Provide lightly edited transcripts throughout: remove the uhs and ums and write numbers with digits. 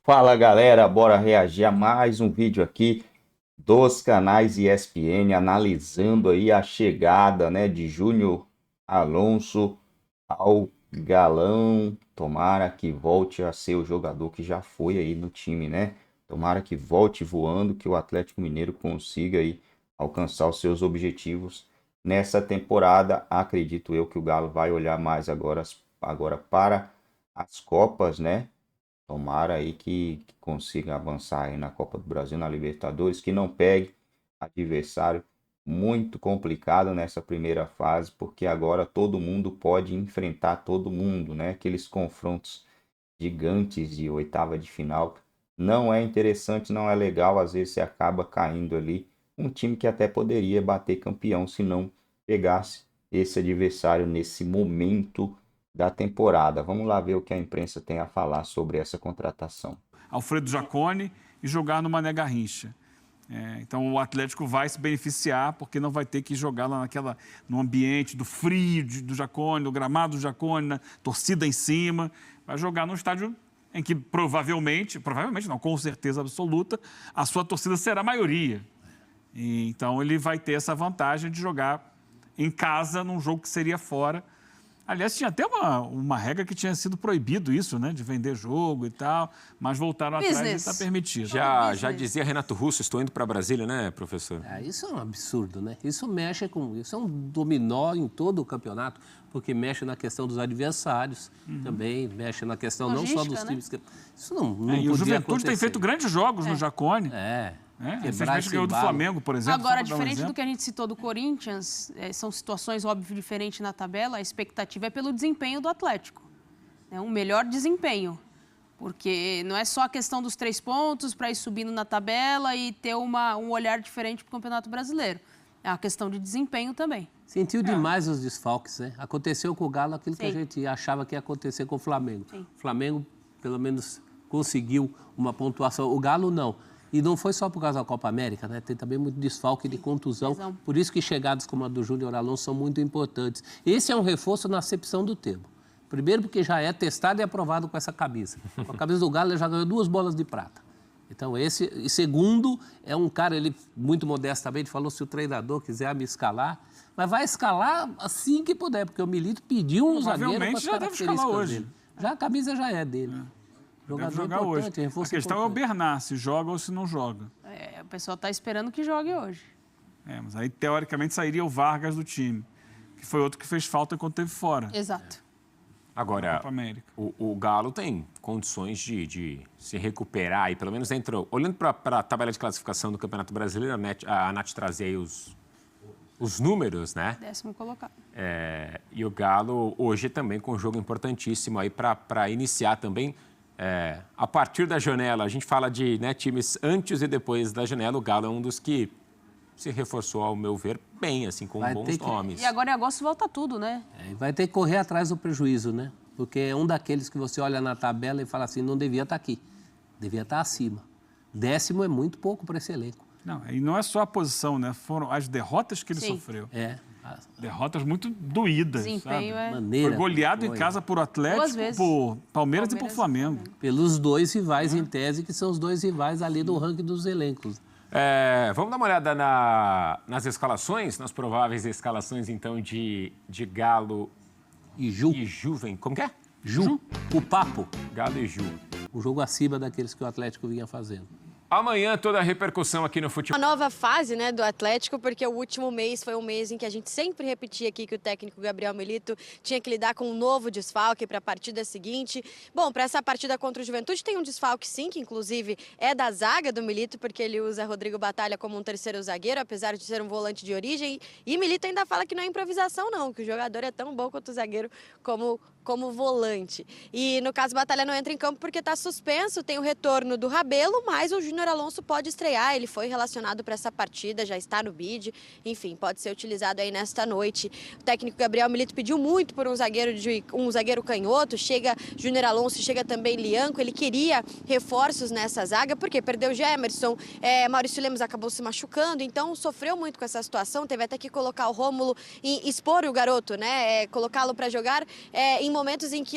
Fala galera, bora reagir a mais um vídeo aqui dos canais ESPN analisando aí a chegada, né, de Júnior Alonso ao Galão. Tomara que volte a ser o jogador que já foi aí no time, né? Tomara que volte voando, que o Atlético Mineiro consiga aí alcançar os seus objetivos nessa temporada. Acredito eu que o Galo vai olhar mais agora para as Copas, né? Tomara aí que consiga avançar aí na Copa do Brasil, na Libertadores, que não pegue adversário muito complicado nessa primeira fase, porque agora todo mundo pode enfrentar todo mundo, né? Aqueles confrontos gigantes de oitava de final não é interessante, não é legal, às vezes você acaba caindo ali. Um time que até poderia bater campeão se não pegasse esse adversário nesse momento da temporada. Vamos lá ver o que a imprensa tem a falar sobre essa contratação. Alfredo Jaconi e jogar no Mané Garrincha. Então o Atlético vai se beneficiar porque não vai ter que jogar lá no ambiente do frio do Jaconi, do gramado do Jaconi, na torcida em cima. Vai jogar num estádio em que provavelmente não, com certeza absoluta, a sua torcida será a maioria. Então ele vai ter essa vantagem de jogar em casa num jogo que seria fora. Aliás, tinha até uma regra que tinha sido proibido isso, né? De vender jogo e tal, mas voltaram atrás e está permitido. Já dizia Renato Russo, estou indo para Brasília, né, professor? Isso é um absurdo, né? Isso é um dominó em todo o campeonato, porque mexe na questão dos adversários, também mexe na questão não só dos times. Né? Isso não e o Juventude tem feito grandes jogos no Jaconi. Recentemente ganhou do Flamengo, por exemplo. Agora, diferente do que a gente citou do Corinthians, são situações, óbvio, diferentes na tabela, a expectativa é pelo desempenho do Atlético. Um melhor desempenho. Porque não é só a questão dos 3 pontos para ir subindo na tabela e ter um olhar diferente para o Campeonato Brasileiro. É uma questão de desempenho também. Sentiu demais os desfalques, né? Aconteceu com o Galo aquilo que a gente achava que ia acontecer com o Flamengo. Sim. O Flamengo, pelo menos, conseguiu uma pontuação. O Galo, não. E não foi só por causa da Copa América, né? Tem também muito desfalque de contusão. Por isso que chegadas como a do Júnior Alonso são muito importantes. Esse é um reforço na acepção do termo. Primeiro porque já é testado e aprovado com essa camisa. Com a camisa do Galo ele já ganhou 2 bolas de prata. Então esse... E segundo, é um cara, ele muito modestamente falou, se o treinador quiser me escalar, mas vai escalar assim que puder, porque o Milito pediu um zagueiro com as já deve escalar hoje. dele. Já a camisa já é dele. Deve jogar hoje. A questão é o Bernard, se joga ou se não joga. O pessoal está esperando que jogue hoje. Mas aí, teoricamente, sairia o Vargas do time, que foi outro que fez falta enquanto esteve fora. Exato. Agora, o Galo tem condições de se recuperar e pelo menos olhando para a tabela de classificação do Campeonato Brasileiro, a Nath trazia aí os números, né? 10º colocado. E o Galo hoje também com um jogo importantíssimo aí para iniciar também. A partir da janela, a gente fala de times antes e depois da janela, o Galo é um dos que se reforçou, ao meu ver, bem, assim, com bons nomes. E agora em agosto volta tudo, né? Vai ter que correr atrás do prejuízo, né? Porque é um daqueles que você olha na tabela e fala assim, não devia estar aqui, devia estar acima. 10º é muito pouco para esse elenco. Não, e não é só a posição, né? Foram as derrotas que ele sofreu. Derrotas muito doídas, desempenho sabe? Foi goleado em casa por Atlético, por Palmeiras e por Flamengo. Pelos 2 rivais, em tese, que são os 2 rivais ali do ranking dos elencos. Vamos dar uma olhada nas escalações, nas prováveis escalações, então, de Galo e Juven. Como que é? Ju. O Papo. Galo e Ju. O jogo acima daqueles que o Atlético vinha fazendo. Amanhã toda a repercussão aqui no futebol. Uma nova fase, né, do Atlético, porque o último mês foi um mês em que a gente sempre repetia aqui que o técnico Gabriel Milito tinha que lidar com um novo desfalque para a partida seguinte. Bom, para essa partida contra o Juventude tem um desfalque sim, que inclusive é da zaga do Milito, porque ele usa Rodrigo Batalha como um 3º zagueiro, apesar de ser um volante de origem. E Milito ainda fala que não é improvisação não, que o jogador é tão bom quanto o zagueiro como volante. E no caso, Batalha não entra em campo porque está suspenso, tem o retorno do Rabelo, mas o Júnior Júnior Alonso pode estrear, ele foi relacionado para essa partida, já está no bid, enfim, pode ser utilizado aí nesta noite. O técnico Gabriel Milito pediu muito por um zagueiro canhoto, chega Júnior Alonso, chega também Lianco, ele queria reforços nessa zaga, porque perdeu Gemerson, Maurício Lemos acabou se machucando, então sofreu muito com essa situação, teve até que colocar o Rômulo e expor o garoto, né, colocá-lo para jogar em momentos em que,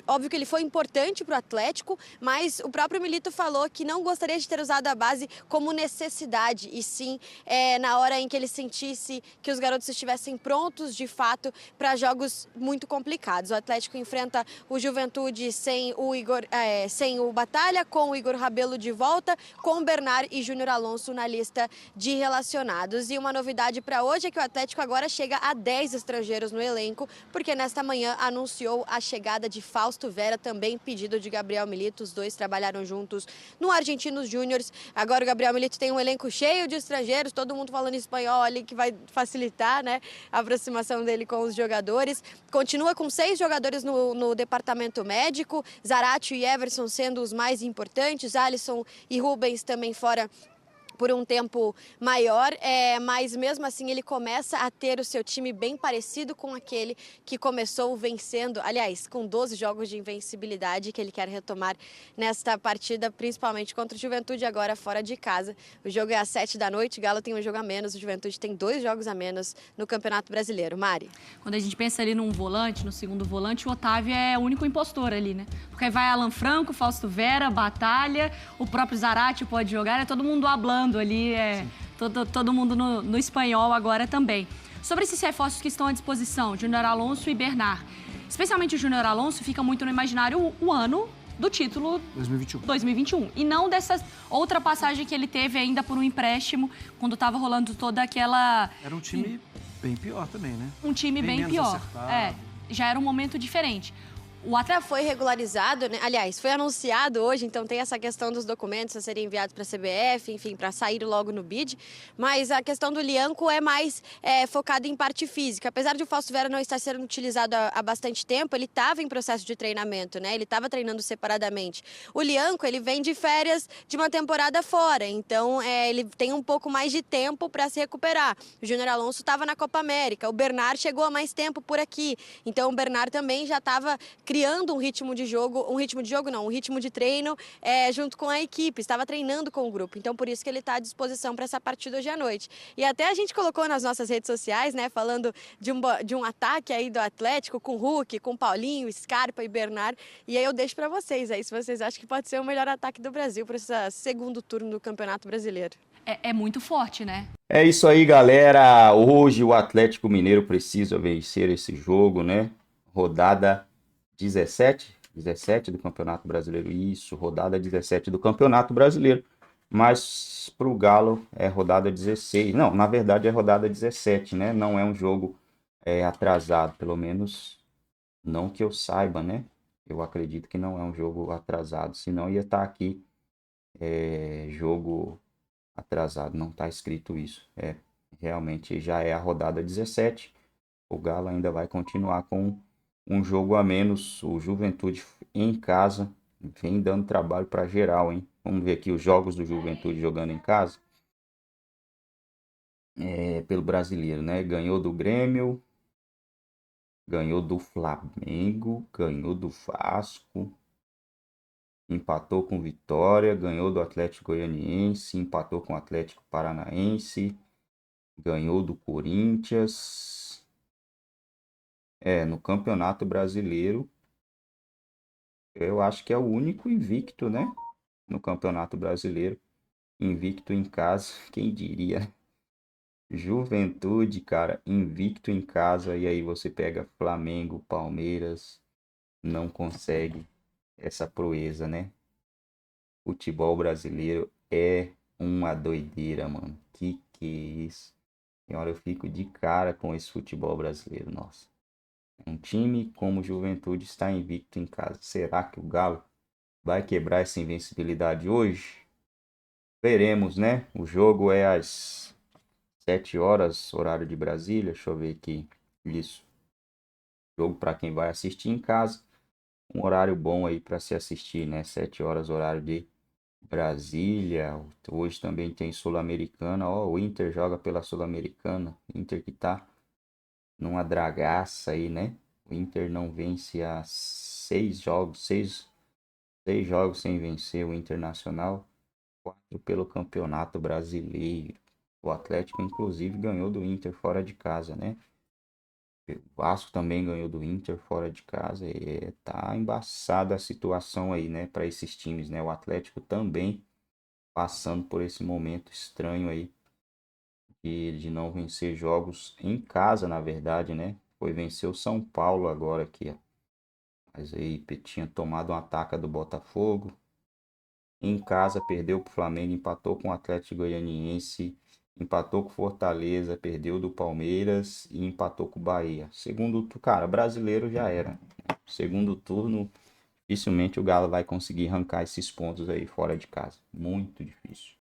óbvio que ele foi importante para o Atlético, mas o próprio Milito falou que não gostaria de ter usado a base como necessidade, e sim na hora em que ele sentisse que os garotos estivessem prontos de fato para jogos muito complicados. O Atlético enfrenta o Juventude sem o Batalha, com o Igor Rabelo de volta, com o Bernard e Júnior Alonso na lista de relacionados. E uma novidade para hoje é que o Atlético agora chega a 10 estrangeiros no elenco, porque nesta manhã anunciou a chegada de Fausto Vera, também pedido de Gabriel Milito. Os dois trabalharam juntos no Argentinos Júniors. Agora o Gabriel Milito tem um elenco cheio de estrangeiros, todo mundo falando espanhol ali, que vai facilitar, né, a aproximação dele com os jogadores. Continua com 6 jogadores no departamento médico, Zarate e Everson sendo os mais importantes, Alisson e Rubens também fora por um tempo maior, mas mesmo assim ele começa a ter o seu time bem parecido com aquele que começou vencendo, aliás, com 12 jogos de invencibilidade que ele quer retomar nesta partida, principalmente contra o Juventude, agora fora de casa. O jogo é às 7 da noite, o Galo tem um jogo a menos, o Juventude tem 2 jogos a menos no Campeonato Brasileiro. Mari? Quando a gente pensa ali num volante, no segundo volante, o Otávio é o único impostor ali, né? Porque aí vai Alan Franco, Fausto Vera, Batalha, o próprio Zarate pode jogar, é todo mundo hablando ali, todo mundo no espanhol agora também. Sobre esses reforços que estão à disposição, Júnior Alonso e Bernard, especialmente o Júnior Alonso, fica muito no imaginário o ano do título 2021. E não dessa outra passagem que ele teve ainda por um empréstimo, quando estava rolando toda aquela... Era um time bem pior também, né? Um time bem pior. Já era um momento diferente. O Atlético foi regularizado, né? Aliás, foi anunciado hoje, então tem essa questão dos documentos a serem enviados para a CBF, enfim, para sair logo no bid. Mas a questão do Lianco é mais focada em parte física. Apesar de o Fausto Vera não estar sendo utilizado há bastante tempo, ele estava em processo de treinamento, né? Ele estava treinando separadamente. O Lianco, ele vem de férias de uma temporada fora, então ele tem um pouco mais de tempo para se recuperar. O Júnior Alonso estava na Copa América, o Bernard chegou há mais tempo por aqui, então o Bernard também já estava criando um ritmo de treino junto com a equipe, estava treinando com o grupo, então por isso que ele está à disposição para essa partida hoje à noite. E até a gente colocou nas nossas redes sociais, né, falando de um ataque aí do Atlético com Hulk, com Paulinho, Scarpa e Bernard, e aí eu deixo para vocês aí, se vocês acham que pode ser o melhor ataque do Brasil para esse segundo turno do Campeonato Brasileiro. É muito forte, né? É isso aí, galera. Hoje o Atlético Mineiro precisa vencer esse jogo, né? Rodada 17 do Campeonato Brasileiro, isso, rodada 17 do Campeonato Brasileiro, mas para o Galo é rodada 16, não, na verdade é rodada 17, né, não é um jogo atrasado, pelo menos não que eu saiba, né, eu acredito que não é um jogo atrasado, senão ia estar aqui jogo atrasado, não está escrito isso, realmente já é a rodada 17, o Galo ainda vai continuar com um jogo a menos, o Juventude em casa, vem dando trabalho para geral, hein? Vamos ver aqui os jogos do Juventude jogando em casa. Pelo Brasileiro, né? Ganhou do Grêmio, ganhou do Flamengo, ganhou do Vasco, empatou com Vitória, ganhou do Atlético Goianiense, empatou com o Atlético Paranaense, ganhou do Corinthians. No Campeonato Brasileiro, eu acho que é o único invicto, né? No Campeonato Brasileiro, invicto em casa, quem diria? Juventude, cara, invicto em casa, e aí você pega Flamengo, Palmeiras, não consegue essa proeza, né? Futebol brasileiro é uma doideira, mano. Que é isso? Senhora, eu fico de cara com esse futebol brasileiro, nossa. Um time como o Juventude está invicto em casa. Será que o Galo vai quebrar essa invencibilidade hoje? Veremos, né? O jogo é às 7 horas, horário de Brasília. Deixa eu ver aqui. Isso. Jogo para quem vai assistir em casa. Um horário bom aí para se assistir, né? 7 horas, horário de Brasília. Hoje também tem Sul-Americana. Ó, o Inter joga pela Sul-Americana. Inter que tá numa dragaça aí, né? O Inter não vence há 6 jogos, seis jogos sem vencer o Internacional, 4 pelo Campeonato Brasileiro. O Atlético, inclusive, ganhou do Inter fora de casa, né? O Vasco também ganhou do Inter fora de casa. E tá embaçada a situação aí, né, para esses times, né? O Atlético também passando por esse momento estranho aí de não vencer jogos em casa, na verdade, né? Foi vencer o São Paulo agora aqui, ó. Mas aí tinha tomado um ataque do Botafogo. Em casa perdeu pro Flamengo, empatou com o Atlético Goianiense, empatou com o Fortaleza, perdeu do Palmeiras e empatou com o Bahia. Cara, brasileiro já era. Segundo turno, dificilmente o Galo vai conseguir arrancar esses pontos aí fora de casa. Muito difícil.